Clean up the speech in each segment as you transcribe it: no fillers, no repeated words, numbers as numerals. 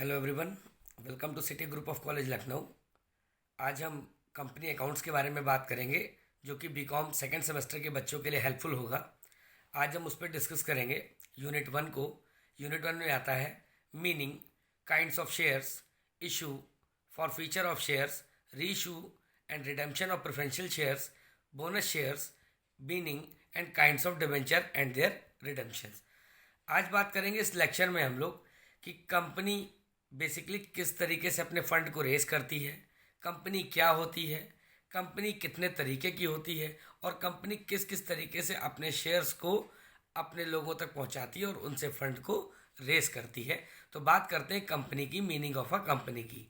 Hello everyone, welcome to City group of college Lucknow. आज हम company accounts के बारे में बात करेंगे जो कि बीकॉम सेकेंड सेमेस्टर के बच्चों के लिए हेल्पफुल होगा। आज हम उस पर डिस्कस करेंगे यूनिट वन को। यूनिट वन में आता है meaning, kinds of shares, issue, for feature of shares, reissue and redemption of preferential shares, bonus shares, meaning and kinds of debenture and their redemptions. आज बात करेंगे इस लेक्चर में हम लोग कि कंपनी बेसिकली किस तरीके से अपने फंड को रेज करती है, कंपनी क्या होती है, कंपनी कितने तरीके की होती है और कंपनी किस किस तरीके से अपने शेयर्स को अपने लोगों तक पहुंचाती है और उनसे फंड को रेज करती है। तो बात करते हैं कंपनी की, मीनिंग ऑफ अ कंपनी की।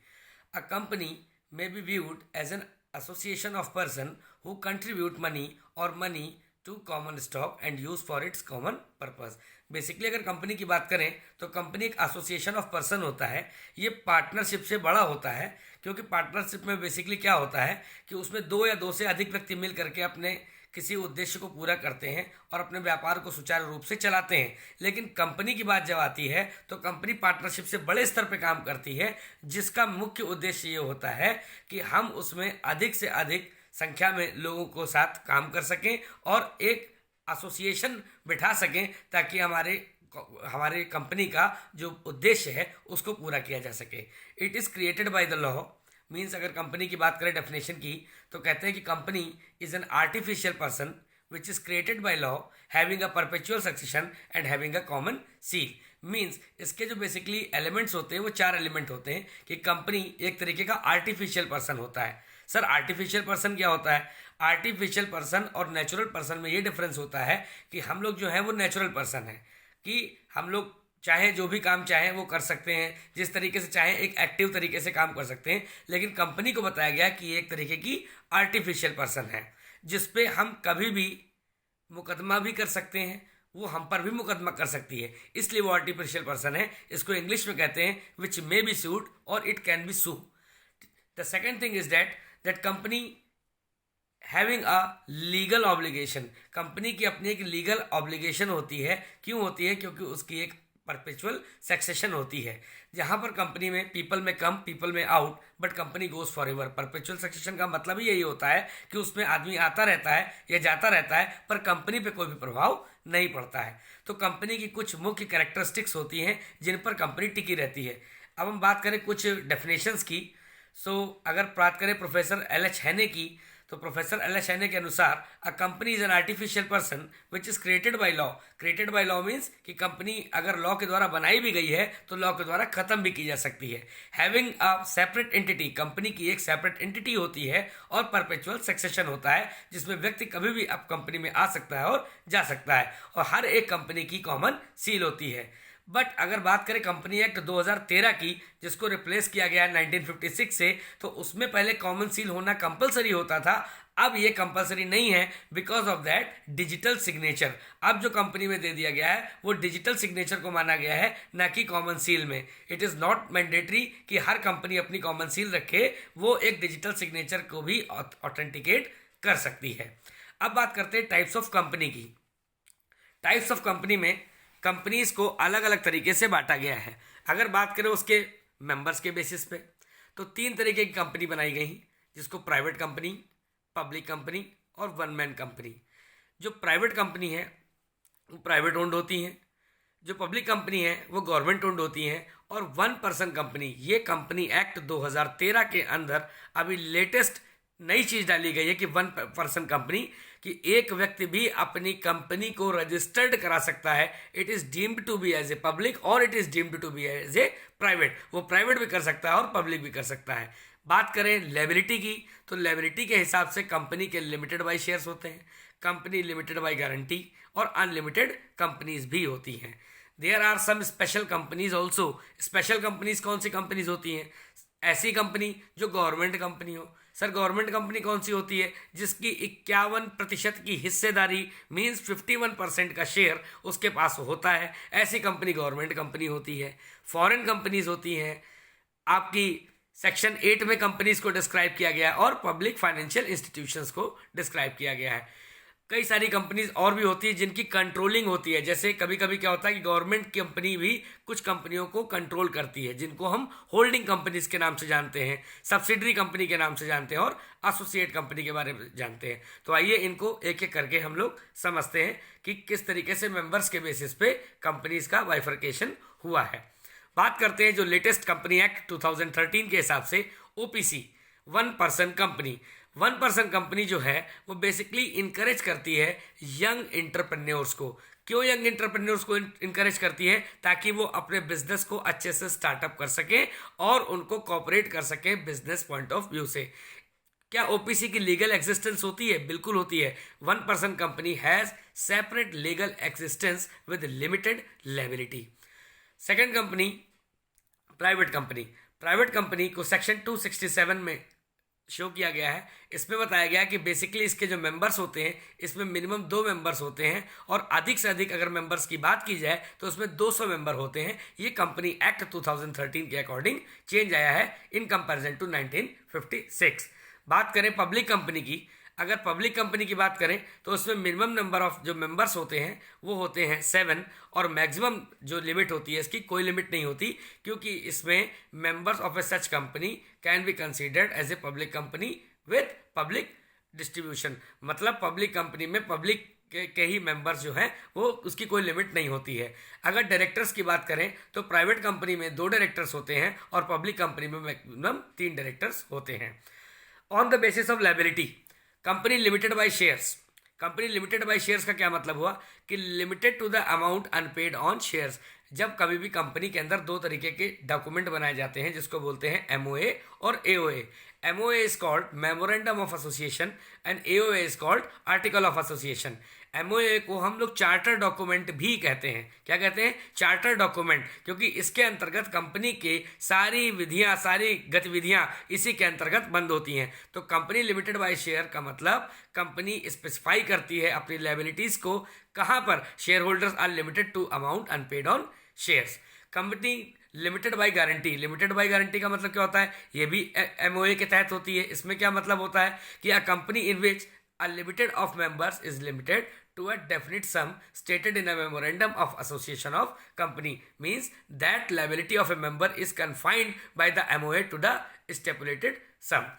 A company may be viewed as an association of person who contribute money और money to common stock and use for its common purpose. Basically अगर कंपनी की बात करें तो कंपनी एक association of person होता है। ये पार्टनरशिप से बड़ा होता है, क्योंकि पार्टनरशिप में बेसिकली क्या होता है कि उसमें दो या दो से अधिक व्यक्ति मिल करके अपने किसी उद्देश्य को पूरा करते हैं और अपने व्यापार को सुचारू रूप से चलाते हैं। लेकिन कंपनी की बात जब आती है तो कंपनी पार्टनरशिप से बड़े स्तर पर काम करती है, जिसका मुख्य उद्देश्य ये होता है कि हम उसमें अधिक से अधिक संख्या में लोगों को साथ काम कर सकें और एक एसोसिएशन बिठा सकें ताकि हमारे कंपनी का जो उद्देश्य है उसको पूरा किया जा सके। It is created by the law. Means अगर कंपनी की बात करें डेफिनेशन की तो कहते हैं कि company is an artificial person which is created by law having a perpetual succession and having a common seal. Means इसके जो बेसिकली एलिमेंट्स होते हैं वो चार एलिमेंट होते हैं कि कंपनी एक तरीके का आर्टिफिशियल पर्सन होता है। सर आर्टिफिशियल पर्सन क्या होता है? आर्टिफिशियल पर्सन और नेचुरल पर्सन में ये डिफरेंस होता है कि हम लोग जो है वो नेचुरल पर्सन है, कि हम लोग चाहे जो भी काम चाहें वो कर सकते हैं, जिस तरीके से चाहें एक एक्टिव तरीके से काम कर सकते हैं। लेकिन कंपनी को बताया गया कि ये एक तरीके की आर्टिफिशियल पर्सन है जिसपे हम कभी भी मुकदमा भी कर सकते हैं, वो हम पर भी मुकदमा कर सकती है, इसलिए वो आर्टिफिशियल पर्सन है। इसको इंग्लिश में कहते हैं विच मे बी सूड और it can be sue. The second thing is that company having a legal obligation. Company की अपनी एक लीगल ऑब्लिगेशन होती है। क्यों होती है? क्योंकि उसकी एक परपेचुअल सक्सेशन होती है, जहां पर कंपनी में पीपल में कम पीपल में out but company goes for ever. Perpetual succession का मतलब ही यही होता है कि उसमें आदमी आता रहता है या जाता रहता है पर कंपनी पे कोई भी प्रभाव नहीं पड़ता है। तो कंपनी की कुछ मुख्य कैरेक्टरिस्टिक्स होती हैं जिन पर कंपनी टिकी रहती है। अब हम बात करें कुछ डेफिनेशंस की। अगर बात करें प्रोफेसर एल एच हैने की, तो प्रोफेसर एल एच हैने के अनुसार a company is an artificial person which is created by law. Created by law means कि कंपनी अगर लॉ के द्वारा बनाई भी गई है तो लॉ के द्वारा खत्म भी की जा सकती है। Having a separate entity, company की एक सेपरेट एंटिटी होती है और परपेचुअल सक्सेशन होता है जिसमें व्यक्ति कभी भी अब कंपनी में आ सकता है और जा सकता है, और हर एक कंपनी की कॉमन सील होती है। बट अगर बात करें कंपनी एक्ट 2013 की, जिसको रिप्लेस किया गया है 1956 से, तो उसमें पहले कॉमन सील होना कंपलसरी होता था। अब ये कंपलसरी नहीं है because of that digital signature. अब जो कंपनी में दे दिया गया है वो डिजिटल सिग्नेचर को माना गया है, ना कि कॉमन सील में। इट इज़ नॉट मैंडेटरी कि हर कंपनी अपनी कॉमन सील रखे, वो एक डिजिटल सिग्नेचर को भी ऑथेंटिकेट कर सकती है। अब बात करते हैं टाइप्स ऑफ कंपनी की। टाइप्स ऑफ कंपनी में कंपनीज को अलग अलग तरीके से बांटा गया है। अगर बात करें उसके मेंबर्स के बेसिस पे तो तीन तरीके की कंपनी बनाई गई, जिसको प्राइवेट कंपनी, पब्लिक कंपनी और वन मैन कंपनी। जो प्राइवेट कंपनी है वो प्राइवेट ओन्ड होती हैं, जो पब्लिक कंपनी है वो गवर्नमेंट ओन्ड होती हैं, और वन पर्सन कंपनी, ये कंपनी एक्ट 2013 के अंदर अभी लेटेस्ट नई चीज़ डाली गई है कि वन पर्सन कंपनी, कि एक व्यक्ति भी अपनी कंपनी को रजिस्टर्ड करा सकता है। It is deemed to be as a public और it is deemed to be as a private. वो प्राइवेट भी कर सकता है और पब्लिक भी कर सकता है। बात करें लायबिलिटी की, तो लायबिलिटी के हिसाब से कंपनी के लिमिटेड बाय शेयर्स होते हैं, कंपनी लिमिटेड बाय गारंटी, और अनलिमिटेड कंपनीज भी होती हैं। There are some special companies also. Special companies कौन सी कंपनीज होती हैं? ऐसी कंपनी जो गवर्नमेंट कंपनी हो। सर गवर्नमेंट कंपनी कौन सी होती है? जिसकी 51% की हिस्सेदारी मीन्स 51% का शेयर उसके पास होता है, ऐसी कंपनी गवर्नमेंट कंपनी होती है। फॉरेन कंपनीज होती हैं, आपकी सेक्शन 8 में कंपनीज को डिस्क्राइब किया गया है, और पब्लिक फाइनेंशियल इंस्टीट्यूशंस को डिस्क्राइब किया गया है। कई सारी कंपनीज और भी होती है जिनकी कंट्रोलिंग होती है। जैसे कभी कभी क्या होता है कि गवर्नमेंट कंपनी भी कुछ कंपनियों को कंट्रोल करती है, जिनको हम होल्डिंग कंपनीज के नाम से जानते हैं, सब्सिडरी कंपनी के नाम से जानते हैं और एसोसिएट कंपनी के बारे में जानते हैं। तो आइए इनको एक एक करके हम लोग समझते हैं कि किस तरीके से मेंबर्स के बेसिस पे कंपनीज का बाइफर्केशन हुआ है। बात करते हैं जो लेटेस्ट कंपनी एक्ट 2013 के हिसाब से OPC, one person company. One person company जो है वो बेसिकली इनकरेज करती है यंग एंटरप्रेन्योर्स को। क्यों यंग एंटरप्रेन्योर्स को इनकरेज करती है? ताकि वो अपने बिजनेस को अच्छे से स्टार्टअप कर सके और उनको कॉपरेट कर सके बिजनेस पॉइंट ऑफ व्यू से। क्या ओपीसी की लीगल एग्जिस्टेंस होती है? बिल्कुल होती है। One person company has separate legal existence with limited liability. Second company private company. Private company को सेक्शन 267 में शो किया गया है। इसमें बताया गया कि बेसिकली इसके जो मेंबर्स होते हैं इसमें मिनिमम 2 मेंबर्स होते हैं और अधिक से अधिक अगर मेंबर्स की बात की जाए तो उसमें 200 मेंबर होते हैं। ये कंपनी एक्ट 2013 के अकॉर्डिंग चेंज आया है इन कंपैरिजन टू 1956। बात करें पब्लिक कंपनी की, अगर पब्लिक कंपनी की बात करें तो उसमें मिनिमम नंबर ऑफ जो मेंबर्स होते हैं वो होते हैं 7 और मैक्सिमम जो लिमिट होती है इसकी कोई लिमिट नहीं होती, क्योंकि इसमें members of a such company can be considered as a public company with public distribution. मतलब पब्लिक कंपनी में पब्लिक के ही मेंबर्स जो हैं वो उसकी कोई लिमिट नहीं होती है। अगर डायरेक्टर्स की बात करें तो प्राइवेट कंपनी में 2 डायरेक्टर्स होते हैं और पब्लिक कंपनी में मैक्सिमम 3 डायरेक्टर्स होते हैं। On the basis of liability, company limited by shares. Company limited by shares का क्या मतलब हुआ कि limited to the amount unpaid on shares. जब कभी भी कंपनी के अंदर 2 तरीके के डॉक्यूमेंट बनाए जाते हैं जिसको बोलते हैं एमओए और AOA. MOA is called memorandum of association and AOA is called article of association. MOA को हम लोग चार्टर डॉक्यूमेंट भी कहते हैं। क्या कहते हैं? चार्टर डॉक्यूमेंट, क्योंकि इसके अंतर्गत कंपनी के सारी विधियां, सारी गतिविधियां इसी के अंतर्गत बंद होती हैं। तो कंपनी लिमिटेड बाय शेयर का मतलब कंपनी स्पेसिफाई करती है अपनी लायबिलिटीज को कहां पर? Shareholders are limited to amount unpaid on shares. Company limited by guarantee. Limited by guarantee का मतलब क्या होता है? ये भी एमओए के तहत होती है। इसमें क्या मतलब होता है कि a company in which a limited of members is limited to a definite sum stated in a memorandum of association of company, means that liability of a member is confined by the MOA to the stipulated sum.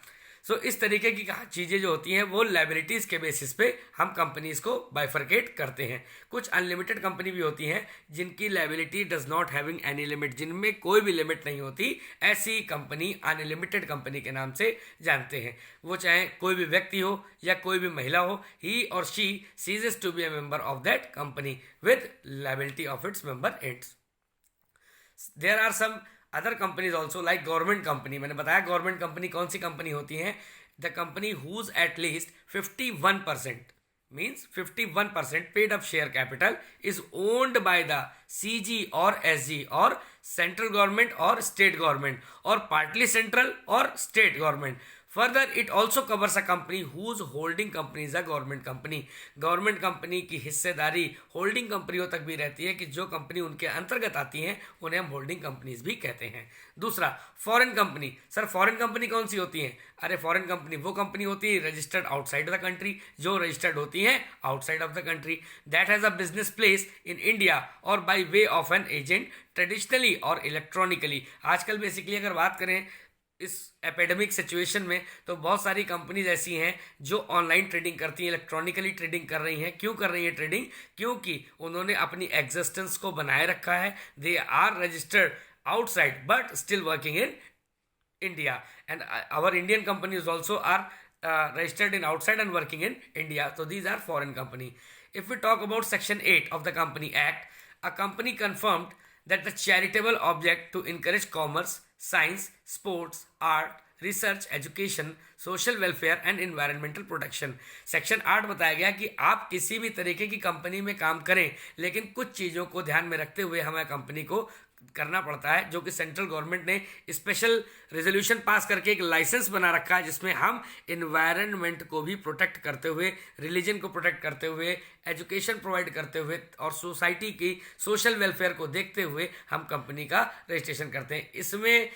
सो इस तरीके की चीज़ें जो होती हैं वो liabilities के basis पे हम कंपनीज को बाइफरकेट करते हैं। कुछ अनलिमिटेड कंपनी भी होती हैं जिनकी liability does not having any limit, जिनमें कोई भी लिमिट नहीं होती। ऐसी कंपनी अनलिमिटेड कंपनी के नाम से जानते हैं। वो चाहे कोई भी व्यक्ति हो या कोई भी महिला हो, ही और she ceases to be a member of that company with liability of its member ends. There are some other companies also like government company. मैंने बताया गवर्नमेंट कंपनी कौन सी कंपनी होती है? The company whose at least 51% means 51% paid up share capital is owned by the CG और SG और central government और state government और पार्टली सेंट्रल और state government. Further, it also covers a company whose holding company is a government company. Government company की हिस्सेदारी holding कंपनियों तक भी रहती है कि जो कंपनी उनके अंतर्गत आती हैं उन्हें हम होल्डिंग कंपनीज भी कहते हैं। दूसरा, foreign company. Sir foreign company कौन सी होती है? अरे फॉरेन कंपनी वो कंपनी होती है रजिस्टर्ड आउटसाइड द कंट्री, जो रजिस्टर्ड होती है outside of the country, that has a business place in India और by way of an agent traditionally और इलेक्ट्रॉनिकली। आजकल बेसिकली अगर बात करें इस एपेडेमिक सिचुएशन में तो बहुत सारी कंपनीज ऐसी हैं जो ऑनलाइन ट्रेडिंग करती हैं, इलेक्ट्रॉनिकली ट्रेडिंग कर रही हैं। क्यों कर रही हैं ट्रेडिंग? क्योंकि उन्होंने अपनी एग्जिस्टेंस को बनाए रखा है। They are registered outside but still working in India and our Indian companies also are registered in outside and working in India. So these are foreign company. If we talk about section 8 of the Company Act, a company confirmed that the charitable object to encourage commerce, science, sports, art, research, education, social welfare and environmental protection. Section 8 बताया गया कि आप किसी भी तरीके की company में काम करें लेकिन कुछ चीज़ों को ध्यान में रखते हुए हमें कंपनी को करना पड़ता है, जो कि सेंट्रल गवर्नमेंट ने स्पेशल रेजोल्यूशन पास करके एक लाइसेंस बना रखा है जिसमें हम एनवायरनमेंट को भी प्रोटेक्ट करते हुए, रिलीजन को प्रोटेक्ट करते हुए, एजुकेशन प्रोवाइड करते हुए और सोसाइटी की सोशल वेलफेयर को देखते हुए हम कंपनी का रजिस्ट्रेशन करते हैं। इसमें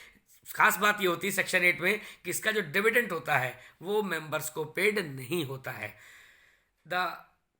खास बात ये होती है सेक्शन 8 में कि इसका जो डिविडेंड होता है वो मेंबर्स को पेड नहीं होता है। The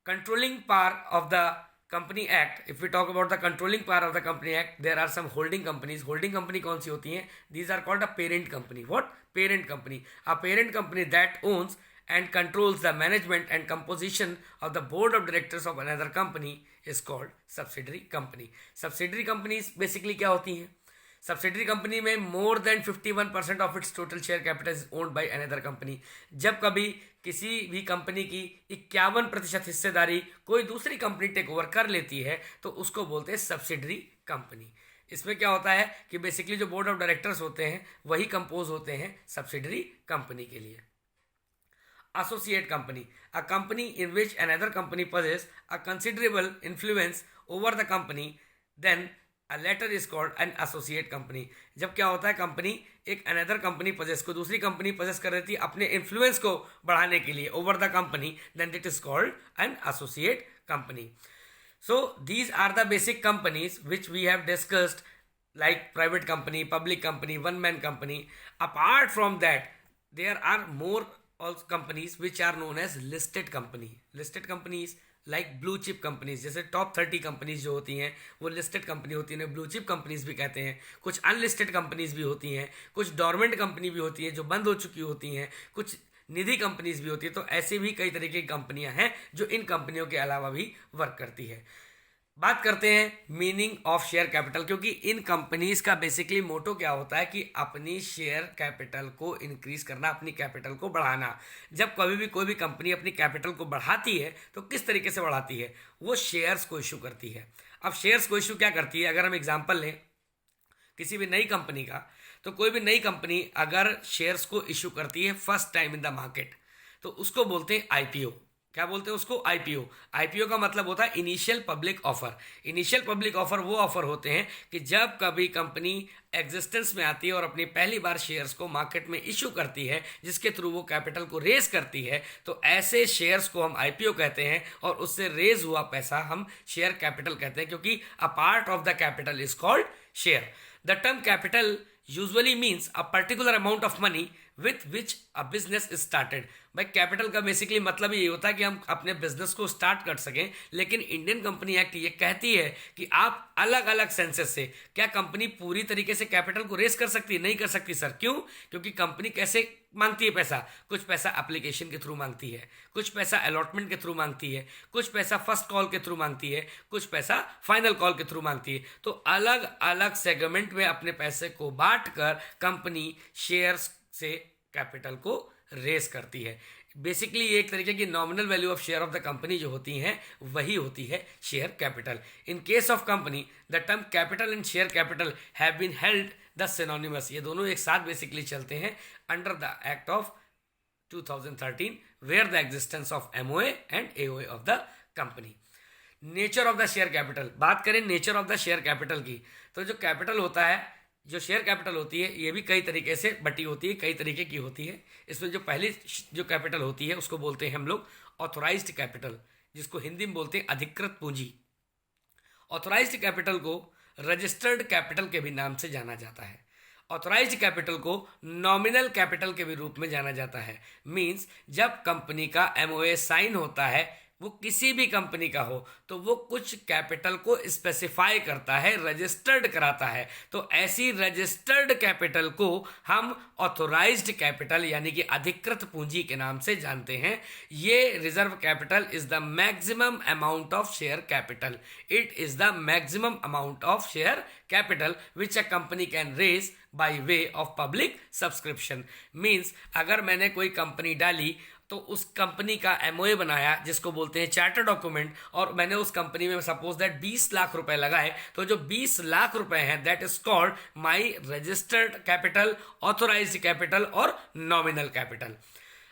controlling power of the Company Act, if we talk about the controlling power of the Company Act, there are some holding companies. Holding company कौन सी होती हैं? These are called a parent company. What? Parent company. A parent company that owns and controls the management and composition of the board of directors of another company is called subsidiary company. Subsidiary companies basically क्या होती हैं? Subsidiary company में more than 51% of its total share capital is owned by another company. जब कभी किसी भी company की 51% हिस्सेदारी कोई दूसरी कंपनी टेक ओवर कर लेती है तो उसको बोलते हैं सब्सिडरी कंपनी. इसमें क्या होता है कि बेसिकली जो बोर्ड ऑफ डायरेक्टर्स होते हैं वही कंपोज होते हैं सब्सिडरी कंपनी के लिए. Associate company, a company in which another company possesses a considerable influence over the company, then a latter is called an associate company. जब क्या होता है कंपनी एक अनदर कंपनी पोजेस को दूसरी कंपनी पोजेस कर रही थी अपने इन्फ्लुएंस को बढ़ाने के लिए over the company, then it is called an associate company. So these are the basic companies which we have discussed, like private company, public company, one man company. Apart from that, there are more also companies which are known as listed company. Listed companies like blue chip companies, जैसे top 30 companies जो होती हैं वो listed company होती हैं, blue chip companies भी कहते हैं. कुछ अनलिस्टेड कंपनीज भी होती हैं, कुछ डोरमेंट कंपनी भी होती हैं जो बंद हो चुकी होती हैं, कुछ निधि कंपनीज भी होती है. तो ऐसे भी कई तरीके की कंपनियां हैं जो इन कंपनियों के अलावा भी वर्क करती है. बात करते हैं मीनिंग ऑफ शेयर कैपिटल, क्योंकि इन कंपनीज का बेसिकली मोटो क्या होता है कि अपनी शेयर कैपिटल को इंक्रीज करना, अपनी कैपिटल को बढ़ाना. जब कभी भी कोई भी कंपनी अपनी कैपिटल को बढ़ाती है तो किस तरीके से बढ़ाती है? वो शेयर्स को इशू करती है. अब शेयर्स को इशू क्या करती है? अगर हम एग्जांपल लें किसी भी नई कंपनी का, तो कोई भी नई कंपनी अगर शेयर्स को इशू करती है first time in the market तो उसको बोलते हैं आईपीओ. क्या बोलते हैं उसको? आईपीओ. आईपीओ का मतलब होता है initial public offer. Initial public offer वो ऑफर होते हैं कि जब कभी कंपनी एग्जिस्टेंस में आती है और अपनी पहली बार शेयर्स को मार्केट में इशू करती है जिसके थ्रू वो कैपिटल को रेज करती है, तो ऐसे शेयर्स को हम आईपीओ कहते हैं और उससे रेज हुआ पैसा हम शेयर कैपिटल कहते हैं, क्योंकि a part of the capital is called share. The term capital usually means a particular amount of money with which a business is started. भाई कैपिटल का बेसिकली मतलब ये होता है कि हम अपने बिजनेस को स्टार्ट कर सकें, लेकिन इंडियन कंपनी एक्ट ये कहती है कि आप अलग अलग सेंसेस से, क्या कंपनी पूरी तरीके से कैपिटल को रेस कर सकती है? नहीं कर सकती सर. क्यों? क्योंकि कंपनी कैसे मांगती है पैसा? कुछ पैसा एप्लीकेशन के थ्रू मांगती है, कुछ पैसा अलॉटमेंट के थ्रू मांगती है, कुछ पैसा फर्स्ट कॉल के थ्रू मांगती है, कुछ पैसा फाइनल कॉल के थ्रू मांगती है. तो अलग अलग सेगमेंट में अपने पैसे को बांट कर कंपनी शेयर्स से कैपिटल को रेस करती है. बेसिकली ये एक तरीके की nominal value of share of the company जो होती हैं वही होती है share capital. In case of company the term capital and share capital have been held the synonymous. ये दोनों एक साथ बेसिकली चलते हैं under the act of 2013 where the existence of MOA and AOA of the company. Nature of the share capital. बात करें nature of the share capital की, तो जो कैपिटल होता है, जो शेयर कैपिटल होती है, ये भी कई तरीके से बटी होती है, कई तरीके की होती है. इसमें जो पहली जो कैपिटल होती है उसको बोलते हैं हम लोग ऑथोराइज्ड कैपिटल, जिसको हिंदी में बोलते हैं अधिकृत पूंजी. ऑथोराइज्ड कैपिटल को रजिस्टर्ड कैपिटल के भी नाम से जाना जाता है. ऑथोराइज्ड कैपिटल को नॉमिनल कैपिटल के भी रूप में जाना जाता है. मींस जब कंपनी का एमओए साइन होता है, वो किसी भी कंपनी का हो, तो वो कुछ कैपिटल को स्पेसिफाई करता है, रजिस्टर्ड कराता है. तो ऐसी रजिस्टर्ड कैपिटल को हम ऑथोराइज्ड कैपिटल यानी कि अधिकृत पूंजी के नाम से जानते हैं. ये reserve capital is the maximum amount of share capital. It is the maximum amount of share capital which a company can raise by way of public subscription. Means अगर मैंने कोई कंपनी डाली तो उस कंपनी का एमओए बनाया जिसको बोलते हैं चार्टर डॉक्यूमेंट, और मैंने उस कंपनी में सपोज दैट 20 लाख रुपए लगाए, तो जो 20 लाख रुपए हैं that is called my registered capital, authorised capital और नॉमिनल कैपिटल.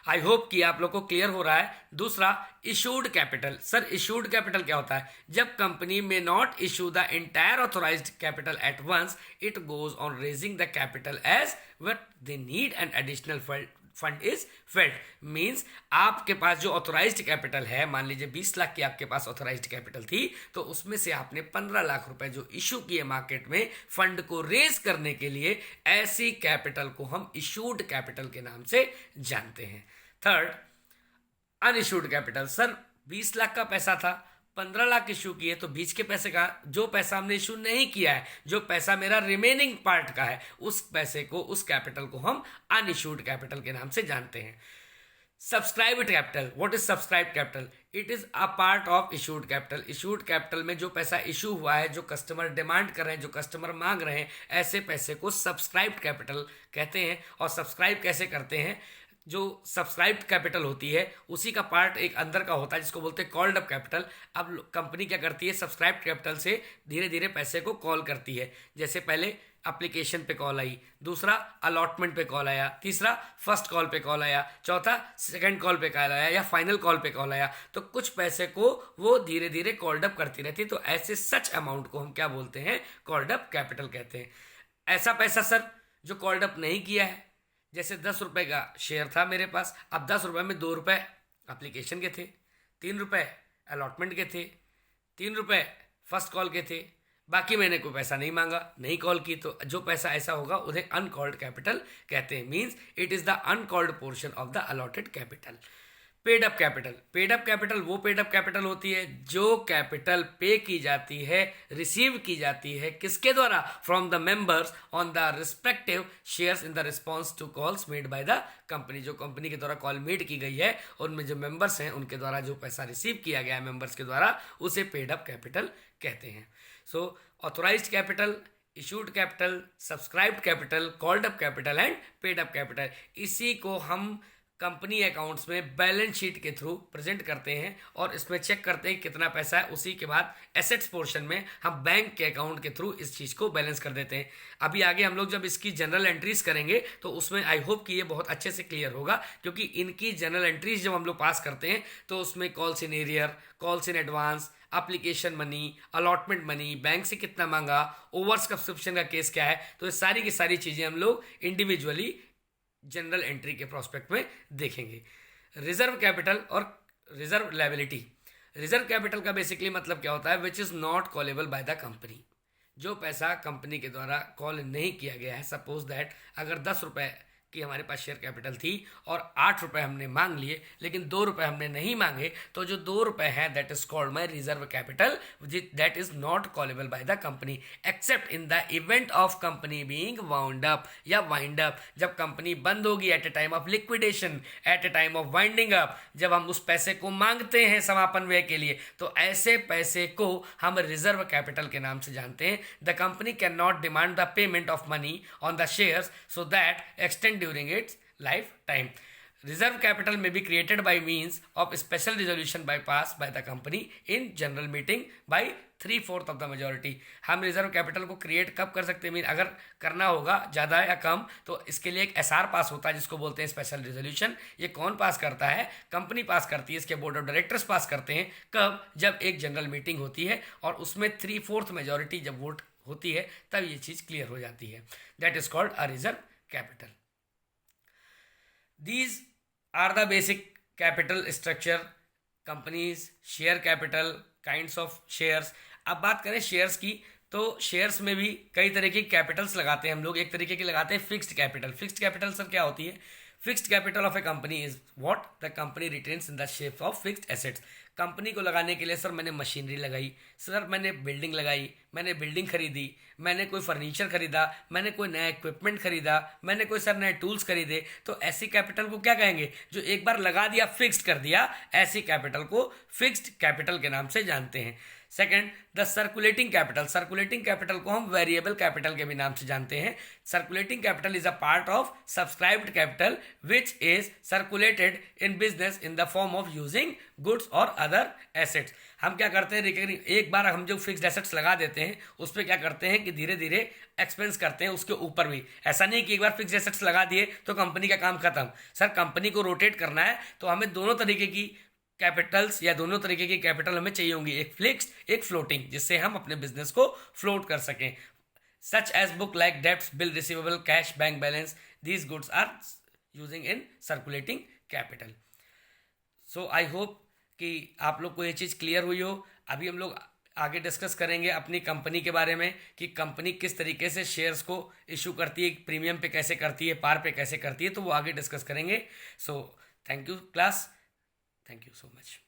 आई होप कि आप लोग को क्लियर हो रहा है. दूसरा issued capital. Sir issued capital क्या होता है? जब कंपनी में not issue the entire authorised capital at once, it goes on raising the capital as what they need and additional fund is felt. Means आपके पास जो ऑथोराइज्ड कैपिटल है, मान लीजिए 20 लाख की आपके पास ऑथोराइज्ड कैपिटल थी, तो उसमें से आपने 15 लाख रुपए जो इशू किए मार्केट में फंड को रेज करने के लिए, ऐसी कैपिटल को हम इशूड कैपिटल के नाम से जानते हैं. Third unissued capital. Sir 20 lakh का पैसा था, 15 लाख इशू किए, तो बीच के पैसे का, जो पैसा हमने इशू नहीं किया है, जो पैसा मेरा रिमेनिंग पार्ट का है, उस पैसे को, उस कैपिटल को हम अनइशूड कैपिटल के नाम से जानते हैं। Subscribed capital, what is subscribed capital? It is a part of issued capital. Issued capital में जो पैसा इशू हुआ है, जो कस्टमर डिमांड कर रहे हैं, जो कस्टमर मांग रहे हैं, ऐसे पैसे को सब्सक्राइब्ड कैपिटल कहते हैं। और सब्सक्राइब कैसे करते हैं? जो सब्सक्राइब्ड कैपिटल होती है उसी का पार्ट एक अंदर का होता है जिसको बोलते हैं कॉल्ड अप कैपिटल। अब कंपनी क्या करती है? सब्सक्राइब्ड कैपिटल से धीरे धीरे पैसे को कॉल करती है। जैसे पहले एप्लीकेशन पे कॉल आई, दूसरा अलॉटमेंट पे कॉल आया, तीसरा फर्स्ट कॉल पे कॉल आया, चौथा सेकंड कॉल पे कॉल आया, या फाइनल कॉल पे कॉल आया। तो कुछ पैसे को वो धीरे धीरे कॉल्ड अप करती रहती है। तो ऐसे सच अमाउंट को हम क्या बोलते हैं? कॉल्ड अप कैपिटल कहते हैं। ऐसा पैसा सर जो कॉल्ड अप नहीं किया है, जैसे 10 रुपए का शेयर था मेरे पास, अब 10 रुपए में 2 रुपए एप्लीकेशन के थे, 3 रुपए अलॉटमेंट के थे, 3 रुपए फर्स्ट कॉल के थे, बाकी मैंने कोई पैसा नहीं मांगा, नहीं कॉल की, तो जो पैसा ऐसा होगा उन्हें अनकॉल्ड कैपिटल कहते हैं। Means it is the uncalled portion of the allotted capital. Paid up capital, paid up capital वो पेड अप कैपिटल होती है जो कैपिटल पे की जाती है, रिसीव की जाती है, किसके द्वारा? From the members on the respective shares in the response to calls made by the company. जो कंपनी के द्वारा कॉल मेड की गई है, उनमें जो मेंबर्स हैं उनके द्वारा जो पैसा रिसीव किया गया है मेंबर्स के द्वारा, उसे पेड अप कैपिटल कहते हैं। So authorised capital, issued capital, subscribed capital, called up capital and paid up capital, इसी को हम कंपनी अकाउंट्स में बैलेंस शीट के थ्रू प्रेजेंट करते हैं और इसमें चेक करते हैं कितना पैसा है। उसी के बाद एसेट्स पोर्शन में हम बैंक के अकाउंट के थ्रू इस चीज़ को बैलेंस कर देते हैं। अभी आगे हम लोग जब इसकी जनरल एंट्रीज करेंगे तो उसमें आई होप कि ये बहुत अच्छे से क्लियर होगा, क्योंकि इनकी जनरल एंट्रीज जब हम लोग पास करते हैं तो उसमें calls in arrear, calls in advance, application money, allotment money, bank से कितना मांगा, ओवर सब्सक्रिप्शन का केस क्या है, तो ये सारी की सारी चीज़ें हम लोग इंडिविजुअली जनरल एंट्री के प्रोस्पेक्ट में देखेंगे। रिजर्व कैपिटल और रिजर्व लायबिलिटी। रिजर्व कैपिटल का बेसिकली मतलब क्या होता है? Which is not callable by the company. जो पैसा कंपनी के द्वारा कॉल नहीं किया गया है, सपोज दैट अगर 10 रुपए की हमारे पास शेयर कैपिटल थी और 8 रुपए हमने मांग लिए, लेकिन 2 रुपए हमने नहीं मांगे, तो जो 2 रुपए है that is called my reserve capital, that is not callable by the company except in the event of company being wound up या वाइंड अप। जब कंपनी बंद होगी, at a time of liquidation, at a time of winding up, जब हम उस पैसे को मांगते हैं समापन व्यय के लिए, तो ऐसे पैसे को हम रिजर्व कैपिटल के नाम से जानते हैं। The company can not demand the payment of money on the shares so that extend during its lifetime. Reserve capital may be created by means of special resolution by passed by the company in general meeting by 3/4 of the majority. हम reserve capital को create कब कर सकते हैं? Mean अगर करना होगा ज़्यादा या कम, तो इसके लिए एक एसआर पास होता है जिसको बोलते हैं स्पेशल रिजोल्यूशन। ये कौन पास करता है? कंपनी पास करती है, इसके बोर्ड ऑफ डायरेक्टर्स पास करते हैं। कब? जब एक जनरल मीटिंग होती है और उसमें 3/4 मेजोरिटी जब वोट होती है, तब ये चीज़ क्लियर हो जाती है। That is called a reserve capital. These are the basic capital structure, companies, share capital, kinds of shares। अब बात करें शेयर्स की, तो शेयर्स में भी कई तरह की कैपिटल्स लगाते हैं हम लोग। एक तरीके की लगाते हैं fixed capital. Fixed capital sir क्या होती है? Fixed capital of A company is what the company retains in the shape of fixed assets. Company को लगाने के लिए सर मैंने मशीनरी लगाई, सर मैंने बिल्डिंग लगाई, मैंने बिल्डिंग खरीदी, मैंने कोई फर्नीचर खरीदा, मैंने कोई नया इक्विपमेंट खरीदा, मैंने कोई सर नए टूल्स खरीदे, तो ऐसी कैपिटल को क्या कहेंगे? जो एक बार लगा दिया, फिक्स्ड कर दिया, ऐसी कैपिटल को फिक्स्ड कैपिटल के नाम से जानते हैं। Second, the circulating capital. Circulating capital को हम वेरिएबल कैपिटल के भी नाम से जानते हैं। Circulating capital is a part of subscribed capital which is circulated in business in the form of using goods और अदर एसेट्स। हम क्या करते हैं? रिकरिंग, एक बार हम जो फिक्स्ड एसेट्स लगा देते हैं उस पर क्या करते हैं कि धीरे धीरे एक्सपेंस करते हैं उसके ऊपर भी। ऐसा नहीं कि एक बार फिक्स्ड एसेट्स लगा दिए तो कंपनी का काम खत्म। सर कंपनी को रोटेट करना है तो हमें दोनों तरीके की कैपिटल्स या दोनों तरीके की कैपिटल हमें चाहिए होंगी, एक फिक्स्ड एक फ्लोटिंग, जिससे हम अपने बिजनेस को फ्लोट कर सकें। Such as book like debts, bill receivable, cash, bank balance, these goods are using in circulating capital. So I hope कि आप लोग को ये चीज़ क्लियर हुई हो। अभी हम लोग आगे डिस्कस करेंगे अपनी कंपनी के बारे में कि कंपनी किस तरीके से शेयर्स को इशू करती है, प्रीमियम पे कैसे करती है, पार पे कैसे करती है, तो वो आगे डिस्कस करेंगे। So thank you class, thank you so much.